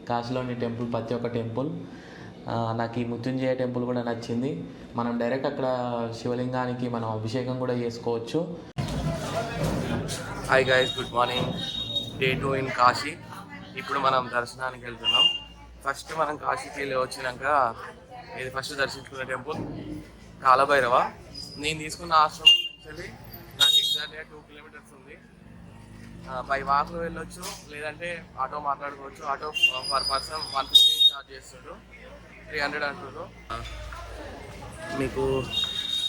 కాశీలోని temple, ప్రతి ఒక్క temple. నాకు ఈ మృత్యుంజయ టెంపుల్ కూడా నచ్చింది. మనం డైరెక్ట్ అక్కడ శివలింగానికి మనం అభిషేకం కూడా చేసుకోవచ్చు. Hi guys, good morning. Day 2 in Kashi. ఇప్పుడు మనం దర్శనానికి వెళ్తున్నాం. ఫస్ట్ మనం కాశీకి వెళ్ళి వచ్చినాక ఇది ఫస్ట్ దర్శించుకున్న టెంపుల్ కాలభైరవ. నేను తీసుకున్న ఆశ్రమం నుంచి నాకు ఎగ్జాక్ట్గా 2 కిలోమీటర్స్ ఉంది. బై వాక్లో వెళ్ళొచ్చు, లేదంటే ఆటో మాట్లాడుకోవచ్చు. ఆటో పర్ పర్సన్ 150 ఛార్జ్ చేస్తుండ్రు, 300 అంటుండ్రు. మీకు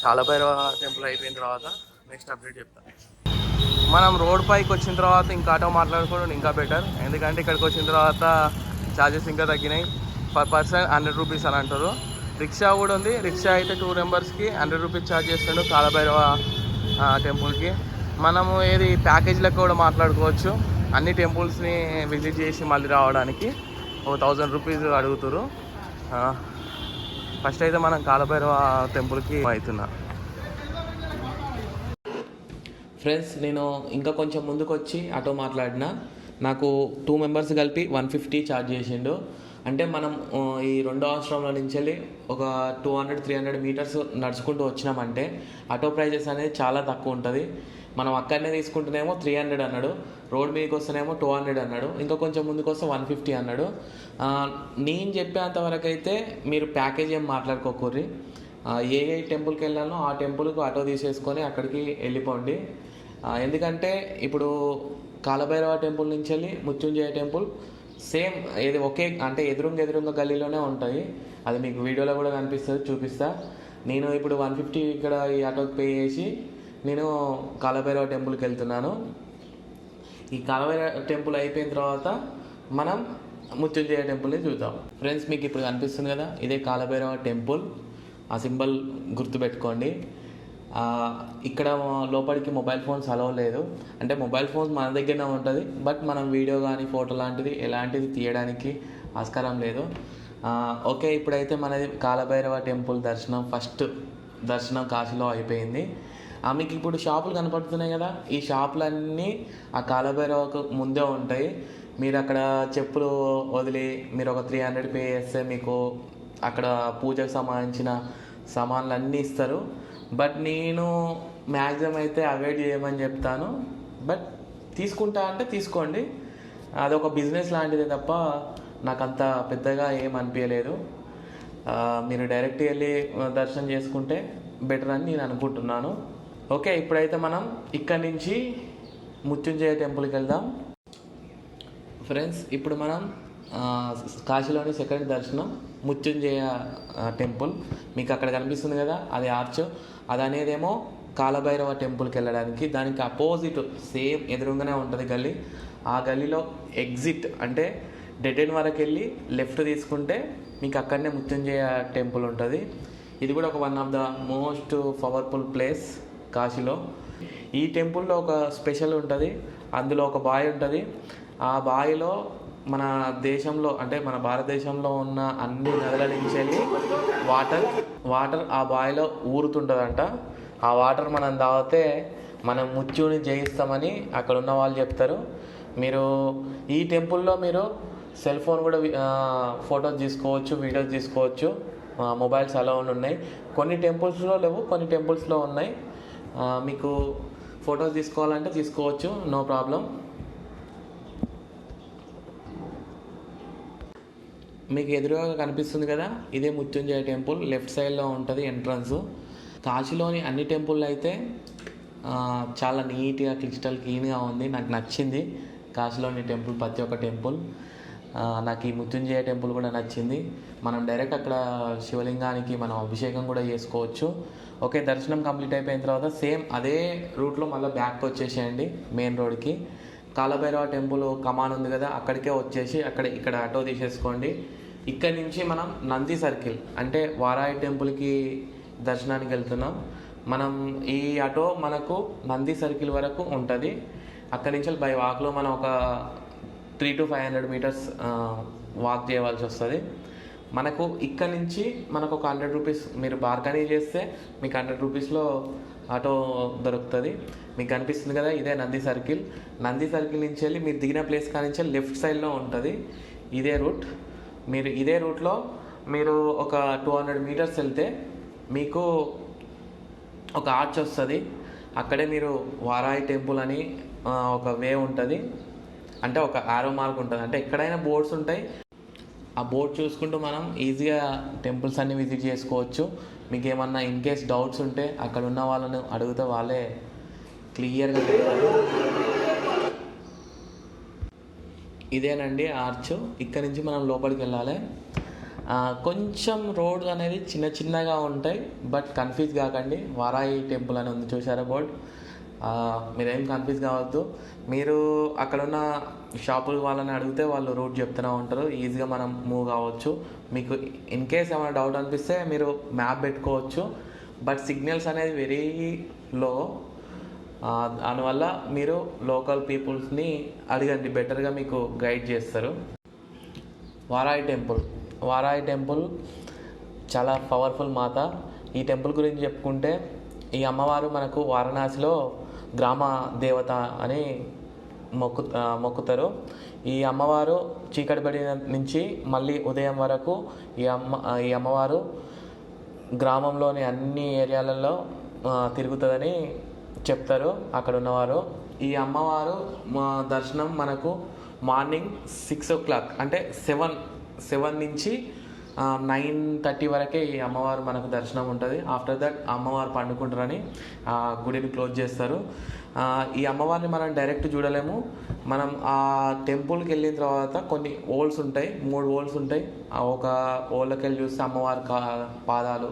కాలభైరవ టెంపుల్ అయిపోయిన తర్వాత నెక్స్ట్ అప్డేట్ చెప్తాను. మనం రోడ్ పైకి వచ్చిన తర్వాత ఇంకా ఆటో మాట్లాడుకోవడం ఇంకా బెటర్, ఎందుకంటే ఇక్కడికి వచ్చిన తర్వాత ఛార్జెస్ ఇంకా తగ్గినాయి. పర్ పర్సన్ 100 రూపీస్ అని అంటారు. రిక్షా కూడా ఉంది. రిక్షా అయితే 2 మెంబర్స్కి 100 రూపీస్ ఛార్జ్ చేస్తాడు కాలభైరవ టెంపుల్కి. మనము ఏది ప్యాకేజ్ లెక్క కూడా మాట్లాడుకోవచ్చు. అన్ని టెంపుల్స్ని విజిట్ చేసి మళ్ళీ రావడానికి 1000 రూపీస్ అడుగుతారు. ఫస్ట్ అయితే మనం కాలభైరవ టెంపుల్కి అవుతున్నా. ఫ్రెండ్స్, నేను ఇంకా కొంచెం ముందుకు వచ్చి ఆటో మాట్లాడినా. నాకు 2 మెంబర్స్ కలిపి 150 ఛార్జ్ చేసిండు. అంటే మనం ఈ 2వ ఆశ్రమంలో నుంచి వెళ్ళి ఒక 200-300 మీటర్స్ నడుచుకుంటూ వచ్చినామంటే ఆటో ప్రైజెస్ అనేది చాలా తక్కువ ఉంటుంది. మనం అక్కడనే తీసుకుంటేనేమో 300 అన్నాడు, రోడ్ మీదకి వస్తేనేమో 200 అన్నాడు, ఇంకా కొంచెం ముందుకు వస్తే 150 అన్నాడు. నేను చెప్పేంతవరకు అయితే మీరు ప్యాకేజ్ ఏం మాట్లాడుకోకూర్రి. ఏ టెంపుల్కి వెళ్ళాలో ఆ టెంపుల్కి ఆటో తీసేసుకొని అక్కడికి వెళ్ళిపోండి. ఎందుకంటే ఇప్పుడు కాలభైరవ టెంపుల్ నుంచి వెళ్ళి మృత్యుంజయ టెంపుల్ సేమ్ ఇది ఒకే, అంటే ఎదురుంగా గల్లీలోనే ఉంటాయి. అది మీకు వీడియోలో కూడా కనిపిస్తుంది, చూపిస్తా. నేను ఇప్పుడు 150 ఇక్కడ ఈ ఆటోకి పే చేసి నేను కాలభైరవ టెంపుల్కి వెళ్తున్నాను. ఈ కాలభైరవ టెంపుల్ అయిపోయిన తర్వాత మనం మృత్యుంజయ టెంపుల్ని చూద్దాం. ఫ్రెండ్స్, మీకు ఇప్పుడు కనిపిస్తుంది కదా, ఇదే కాలభైరవ టెంపుల్. ఆ సింబల్ గుర్తుపెట్టుకోండి. ఇక్కడ లోపలికి మొబైల్ ఫోన్స్ అలౌ లేదు. అంటే మొబైల్ ఫోన్స్ మన దగ్గరనే ఉంటుంది, బట్ మనం వీడియో కానీ ఫోటో లాంటిది ఎలాంటిది తీయడానికి ఆస్కారం లేదు. ఓకే, ఇప్పుడైతే మనది కాలభైరవ టెంపుల్ ఫస్ట్ దర్శనం కాశీలో అయిపోయింది. మీకు ఇప్పుడు షాపులు కనపడుతున్నాయి కదా, ఈ షాపులన్నీ ఆ కాలభైరవకు ముందే ఉంటాయి. మీరు అక్కడ చెప్పులు వదిలి మీరు ఒక 300 పే చేస్తే మీకు అక్కడ పూజకు సంబంధించిన సామాన్లు అన్నీ ఇస్తారు. బట్ నేను మ్యాక్సిమం అయితే అవాయిడ్ చేయమని చెప్తాను. బట్ తీసుకుంటా అంటే తీసుకోండి, అదొక బిజినెస్ లాంటిదే తప్ప నాకు అంత పెద్దగా ఏం అనిపించలేదు. మీరు డైరెక్ట్ వెళ్ళి దర్శనం చేసుకుంటే బెటర్ అని నేను అనుకుంటున్నాను. ఓకే, ఇప్పుడైతే మనం ఇక్కడి నుంచి మృత్యుంజయ టెంపుల్కి వెళ్దాం. ఫ్రెండ్స్, ఇప్పుడు మనం కాశీలోని సెకండ్ దర్శనం మృత్యుంజయ టెంపుల్. మీకు అక్కడ కనిపిస్తుంది కదా, అది ఆర్చ్. అది అనేదేమో కాలభైరవ టెంపుల్కి వెళ్ళడానికి, దానికి అపోజిట్ సేమ్ ఎదురుగానే ఉంటుంది గల్లీ. ఆ గల్లీలో ఎగ్జిట్ అంటే డెడ్ ఎండ్ వరకు వెళ్ళి లెఫ్ట్ తీసుకుంటే మీకు అక్కడనే మృత్యుంజయ టెంపుల్ ఉంటుంది. ఇది కూడా ఒక one of the most powerful place కాశీలో. ఈ టెంపుల్లో ఒక స్పెషల్ ఉంటుంది. అందులో ఒక బావి ఉంటుంది. ఆ బావిలో మన దేశంలో, అంటే మన భారతదేశంలో ఉన్న అన్ని నదుల నుంచి వెళ్ళి వాటర్ ఆ బావిలో ఊరుతుంటుందంట. ఆ వాటర్ మనం తాగితే మనం మృత్యుని జయిస్తామని అక్కడ ఉన్న వాళ్ళు చెప్తారు. మీరు ఈ టెంపుల్లో మీరు సెల్ ఫోన్ కూడా ఫొటోస్ తీసుకోవచ్చు, వీడియోస్ తీసుకోవచ్చు. మొబైల్స్ అలా ఉన్నాయి. కొన్ని టెంపుల్స్లో లేవు, కొన్ని టెంపుల్స్లో ఉన్నాయి. మీకు ఫొటోస్ తీసుకోవాలంటే తీసుకోవచ్చు, నో ప్రాబ్లం. మీకు ఎదురుగా కనిపిస్తుంది కదా, ఇదే మృత్యుంజయ టెంపుల్. లెఫ్ట్ సైడ్లో ఉంటుంది ఎంట్రన్స్. కాశీలోని అన్ని టెంపుల్ అయితే చాలా నీట్గా క్రిస్టల్ క్లీన్గా ఉంది. నాకు నచ్చింది కాశీలోని టెంపుల్, ప్రతి ఒక్క టెంపుల్. నాకు ఈ మృత్యుంజయ టెంపుల్ కూడా నచ్చింది. మనం డైరెక్ట్ అక్కడ శివలింగానికి మనం అభిషేకం కూడా చేసుకోవచ్చు. ఓకే, దర్శనం కంప్లీట్ అయిపోయిన తర్వాత సేమ్ అదే రూట్లో మళ్ళీ బ్యాక్ వచ్చేసేయండి మెయిన్ రోడ్కి. కాలభైరవ టెంపుల్ కమాన్ ఉంది కదా, అక్కడికే వచ్చేసి ఇక్కడ ఆటో తీసేసుకోండి. ఇక్కడి నుంచి మనం నంది సర్కిల్, అంటే వారాయి టెంపుల్కి దర్శనానికి వెళ్తున్నాం. మనం ఈ ఆటో మనకు నంది సర్కిల్ వరకు ఉంటుంది. అక్కడి నుంచి బై వాక్లో మనం ఒక 300-500 మీటర్స్ వాక్ చేయవలసి వస్తుంది. మనకు ఇక్కడి నుంచి మనకు ఒక 100 రూపీస్, మీరు బార్గనీ చేస్తే మీకు 100 రూపీస్లో ఆటో దొరుకుతుంది. మీకు కనిపిస్తుంది కదా, ఇదే నంది సర్కిల్. నంది సర్కిల్ నుంచి వెళ్ళి మీరు దిగిన ప్లేస్ కానించి లెఫ్ట్ సైడ్లో ఉంటుంది. ఇదే రూట్. మీరు ఇదే రూట్లో మీరు ఒక 200 మీటర్స్ వెళ్తే మీకు ఒక ఆర్చ్ వస్తుంది. అక్కడే మీరు వారాయి టెంపుల్ అని ఒక వే ఉంటుంది, అంటే ఒక ఆరో మార్క్ ఉంటుంది. అంటే ఎక్కడైనా బోర్డ్స్ ఉంటాయి, ఆ బోర్డ్ చూసుకుంటూ మనం ఈజీగా టెంపుల్స్ అన్ని విజిట్ చేసుకోవచ్చు. మీకు ఏమన్నా ఇన్ కేస్ డౌట్స్ ఉంటే అక్కడ ఉన్న వాళ్ళని అడిగితే వాళ్ళే క్లియర్గా చెప్తారు. ఇదేనండి ఆర్చ్. ఇక్కడ నుంచి మనం లోపలికి వెళ్ళాలి. కొంచెం రోడ్ అనేది చిన్న చిన్నగా ఉంటాయి, బట్ కన్ఫ్యూజ్ కాకండి. వారాయి టెంపుల్ అని ఉంది, చూసారా బోర్డ్? మీరేం కన్ఫ్యూజ్ కావద్దు. మీరు అక్కడున్న షాపుల వాళ్ళని అడిగితే వాళ్ళు రూట్ చెప్తూనే ఉంటారు, ఈజీగా మనం మూవ్ కావచ్చు. మీకు ఇన్ కేస్ ఏమైనా డౌట్ అనిపిస్తే మీరు మ్యాప్ పెట్టుకోవచ్చు, బట్ సిగ్నల్స్ అనేది వెరీ లో. దానివల్ల మీరు లోకల్ పీపుల్స్ని అడగండి, బెటర్గా మీకు గైడ్ చేస్తారు. వారాయి టెంపుల్ చాలా పవర్ఫుల్ మాత. ఈ టెంపుల్ గురించి చెప్పుకుంటే, ఈ అమ్మవారు మనకు వారణాసిలో గ్రామ దేవత అని మొక్కుతారు. ఈ అమ్మవారు చీకటి పడిన నుంచి మళ్ళీ ఉదయం వరకు ఈ అమ్మవారు గ్రామంలోని అన్ని ఏరియాలలో తిరుగుతుందని చెప్తారు అక్కడ ఉన్నవారు. ఈ అమ్మవారు దర్శనం మనకు మార్నింగ్ 6 o'clock, అంటే 7 నుంచి 9:30 వరకే ఈ అమ్మవారు మనకు దర్శనం ఉంటుంది. ఆఫ్టర్ దట్ అమ్మవారు పండుకుంటారని గుడిని క్లోజ్ చేస్తారు. ఈ అమ్మవారిని మనం డైరెక్ట్ చూడలేము. మనం ఆ టెంపుల్కి వెళ్ళిన తర్వాత కొన్ని హోల్స్ ఉంటాయి, 3 హోల్స్ ఉంటాయి. ఒక హోల్లోకి వెళ్ళి చూస్తే అమ్మవారి పాదాలు,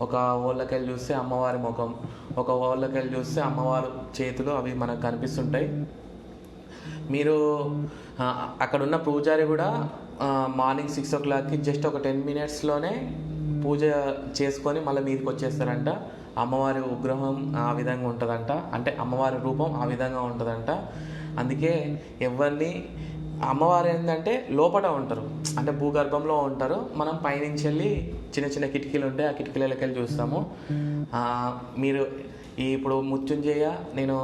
ఒక హోల్లోకి వెళ్ళి చూస్తే అమ్మవారి ముఖం, ఒక హోల్లోకి వెళ్ళి చూస్తే అమ్మవారి చేతులు, అవి మనకు కనిపిస్తుంటాయి. మీరు అక్కడున్న పూజారి కూడా మార్నింగ్ 6 o'clockకి జస్ట్ ఒక 10 minutesలోనే పూజ చేసుకొని మళ్ళీ మీదకి వచ్చేస్తారంట. అమ్మవారి విగ్రహం ఆ విధంగా ఉంటుందంట, అంటే అమ్మవారి రూపం ఆ విధంగా ఉంటుందంట. అందుకే ఎవరిని అమ్మవారు ఏంటంటే లోపల ఉంటారు, అంటే భూగర్భంలో ఉంటారు. మనం పైనుంచి వెళ్ళి చిన్న చిన్న కిటికీలు ఉంటాయి, ఆ కిటికీలకి వెళ్ళి చూస్తాము. మీరు ఇప్పుడు మృత్యుంజయ, నేను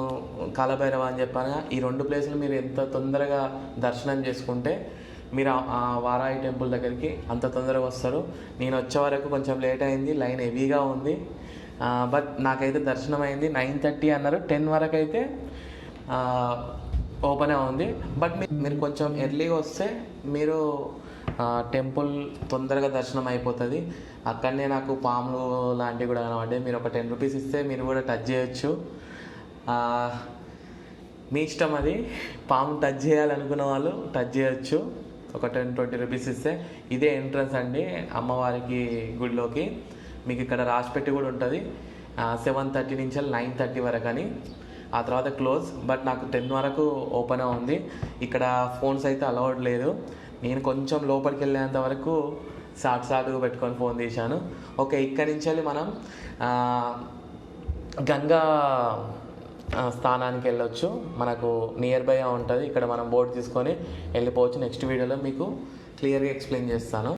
కాలభైరవ అని చెప్పాను, ఈ 2 ప్లేసులు మీరు ఎంత తొందరగా దర్శనం చేసుకుంటే మీరు ఆ వారాయి టెంపుల్ దగ్గరికి అంత తొందరగా వస్తారు. నేను వచ్చే వరకు కొంచెం లేట్ అయింది, లైన్ హెవీగా ఉంది, బట్ నాకైతే దర్శనం అయింది. 9:30 అన్నారు, 10 వరకు అయితే ఓపెనే ఉంది. బట్ మీరు కొంచెం ఎర్లీగా వస్తే మీరు టెంపుల్ తొందరగా దర్శనం అయిపోతుంది. అక్కడనే నాకు పాములు లాంటివి కూడా కనబడ్డాయి. మీరు ఒక 10 rupees ఇస్తే మీరు కూడా టచ్ చేయొచ్చు, మీ ఇష్టం అది. పాము టచ్ చేయాలనుకున్న వాళ్ళు టచ్ చేయొచ్చు, ఒక 10-20 rupees ఇస్తే. ఇదే ఎంట్రన్స్ అండి అమ్మవారికి గుడిలోకి. మీకు ఇక్కడ రాసిపెట్టి కూడా ఉంటుంది 7:30 నుంచి 9:30 వరకు అని. ఆ తర్వాత క్లోజ్, బట్ నాకు 10 వరకు ఓపెన్ ఉంది. ఇక్కడ ఫోన్స్ అయితే అలౌడ్ లేదు. నేను కొంచెం లోపలికి వెళ్ళేంత వరకు సాటుగా పెట్టుకొని ఫోన్ తీశాను. ఓకే, ఇక్కడి నుంచి వెళ్ళి మనం గంగా స్థానానికి వెళ్ళొచ్చు. మనకు నియర్ బై ఉంటుంది, ఇక్కడ మనం బోట్ తీసుకొని వెళ్ళిపోవచ్చు. నెక్స్ట్ వీడియోలో మీకు క్లియర్గా ఎక్స్ప్లెయిన్ చేస్తాను.